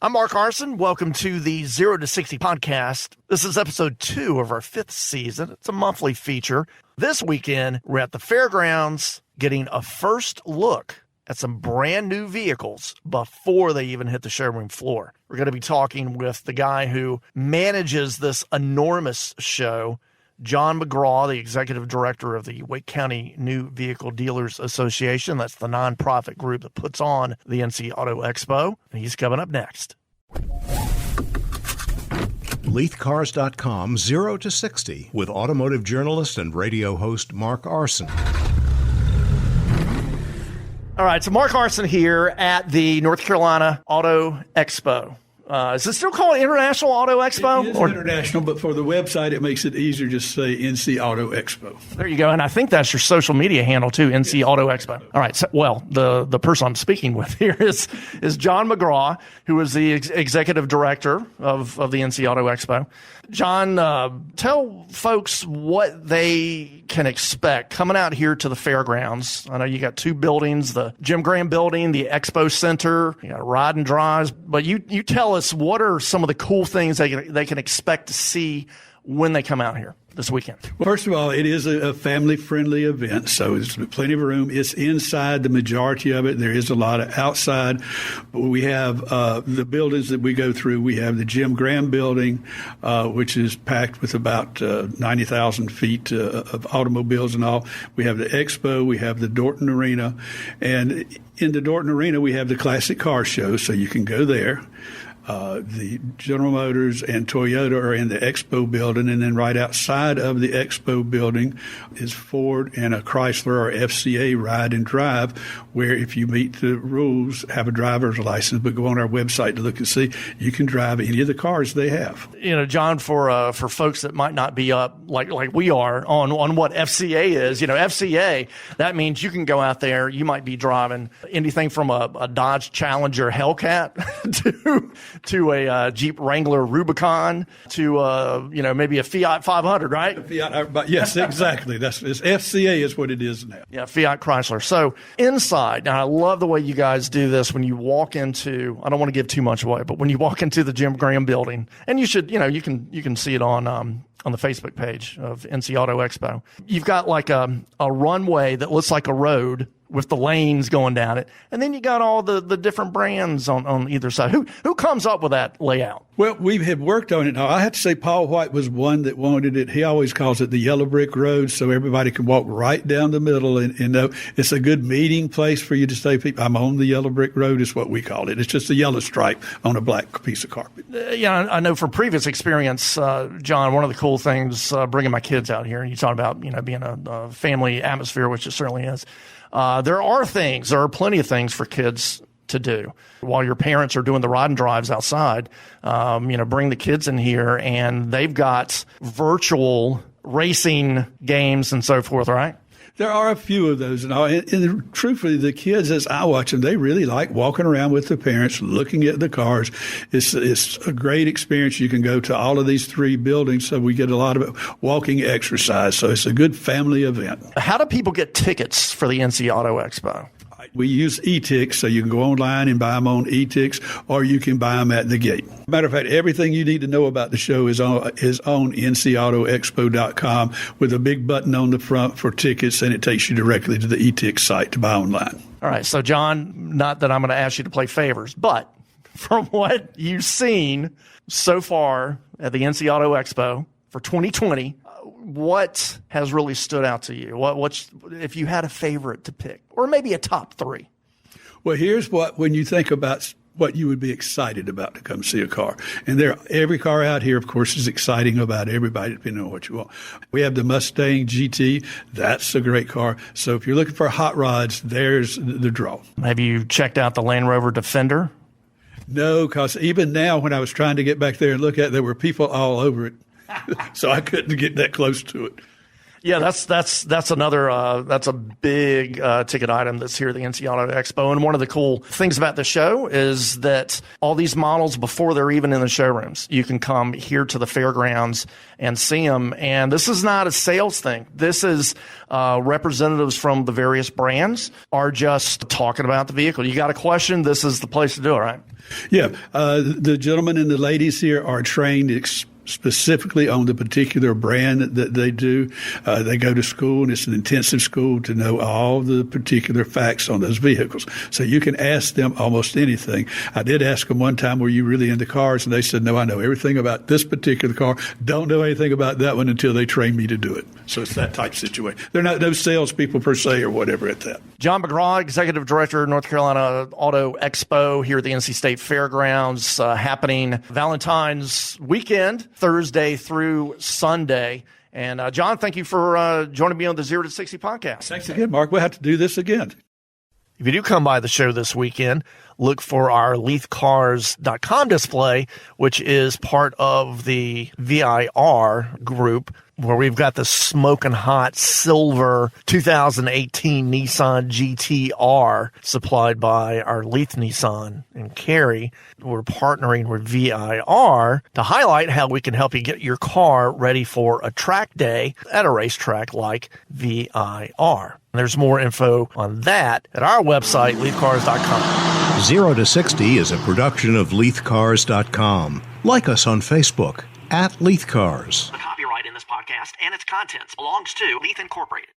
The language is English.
I'm Mark Arsen. Welcome to the 0 to 60 podcast. This is episode 2 of our 5th season. It's a monthly feature. This weekend, we're at the fairgrounds getting a first look at some brand new vehicles before they even hit the showroom floor. We're going to be talking with the guy who manages this enormous show, John McGraw, the executive director of the Wake County New Vehicle Dealers Association. That's the nonprofit group that puts on the NC Auto Expo. And he's coming up next. LeithCars.com 0 to 60 with automotive journalist and radio host Mark Arsen. All right, so Mark Arsen here at the North Carolina Auto Expo. Is it still called International Auto Expo? It is international, but for the website, it makes it easier just to say NC Auto Expo. There you go. And I think that's your social media handle, too, NC yes. Auto Expo. All right. So, well, the person I'm speaking with here is John McGraw, who is the executive director of the NC Auto Expo. John, tell folks what they can expect coming out here to the fairgrounds. I know you got 2 buildings, the Jim Graham building, the Expo Center, you got ride and drives, but you tell us what are some of the cool things they can expect to see when they come out here this weekend. Well, first of all, it is a family-friendly event, so there's plenty of room. It's inside, the majority of it. There is a lot of outside. We have the buildings that we go through. We have the Jim Graham building, which is packed with about 90,000 feet of automobiles and all. We have the Expo. We have the Dorton Arena. And in the Dorton Arena, we have the Classic Car Show, so you can go there. The General Motors and Toyota are in the Expo building, and then right outside of the Expo building is Ford and a Chrysler or FCA ride and drive, where if you meet the rules, have a driver's license, but go on our website to look and see, you can drive any of the cars they have. You know, John, for folks that might not be up like we are on what FCA is, FCA, that means you can go out there, you might be driving anything from a Dodge Challenger Hellcat to a Jeep Wrangler Rubicon to maybe a Fiat 500, right? Fiat, yes, exactly. It's FCA is what it is now. Yeah, Fiat Chrysler. So inside, now I love the way you guys do this when you walk into. I don't want to give too much away, but when you walk into the Jim Graham building, and you should, you can see it on the Facebook page of NC Auto Expo. You've got like a runway that looks like a road with the lanes going down it. And then you got all the different brands on either side. Who comes up with that layout? Well, we have worked on it. Now, I have to say Paul White was one that wanted it. He always calls it the yellow brick road, so everybody can walk right down the middle and know it's a good meeting place for you to say, I'm on the yellow brick road is what we call it. It's just a yellow stripe on a black piece of carpet. I know from previous experience, John, one of the cool things bringing my kids out here, and you talk about, being a family atmosphere, which it certainly is. There are plenty of things for kids to do while your parents are doing the ride and drives outside. Bring the kids in here, and they've got virtual racing games and so forth, right? There are a few of those, and truthfully, the kids, as I watch them, they really like walking around with the parents, looking at the cars. It's a great experience. You can go to all of these 3 buildings, so we get a lot of walking exercise. So it's a good family event. How do people get tickets for the NC Auto Expo? We use e-tix, so you can go online and buy them on e-tix, or you can buy them at the gate. Matter of fact, everything you need to know about the show is on ncautoexpo.com with a big button on the front for tickets, and it takes you directly to the e-tix site to buy online. All right, so John, not that I'm going to ask you to play favors, but from what you've seen so far at the NC Auto Expo for 2020, what has really stood out to you? What's if you had a favorite to pick, or maybe a top 3? Well, here's when you think about what you would be excited about to come see a car. And every car out here, of course, is exciting about everybody, depending on what you want. We have the Mustang GT. That's a great car. So if you're looking for hot rods, there's the draw. Have you checked out the Land Rover Defender? No, because even now when I was trying to get back there and look at it, there were people all over it. So I couldn't get that close to it. Yeah, that's another that's a big ticket item that's here at the NC Auto Expo. And one of the cool things about the show is that all these models, before they're even in the showrooms, you can come here to the fairgrounds and see them. And this is not a sales thing. This is representatives from the various brands are just talking about the vehicle. You got a question? This is the place to do it, right? Yeah, the gentlemen and the ladies here are trained specifically on the particular brand that they do. They go to school, and it's an intensive school to know all the particular facts on those vehicles. So you can ask them almost anything. I did ask them one time, were you really into cars? And they said, no, I know everything about this particular car. Don't know anything about that one until they train me to do it. So it's that type of situation. They're not no salespeople per se or whatever at that. John McGraw, Executive Director, North Carolina Auto Expo here at the NC State Fairgrounds, happening Valentine's weekend, Thursday through Sunday. And John, thank you for joining me on the 0 to 60 podcast. Thanks again, Mark. We'll have to do this again. If you do come by the show this weekend, look for our LeithCars.com display, which is part of the VIR group, where we've got the smoking hot silver 2018 Nissan GT-R supplied by our Leith Nissan in Cary. We're partnering with VIR to highlight how we can help you get your car ready for a track day at a racetrack like VIR. There's more info on that at our website, LeithCars.com. 0 to 60 is a production of LeithCars.com. Like us on Facebook @LeithCars. The copyright in this podcast and its contents belongs to Leith Incorporated.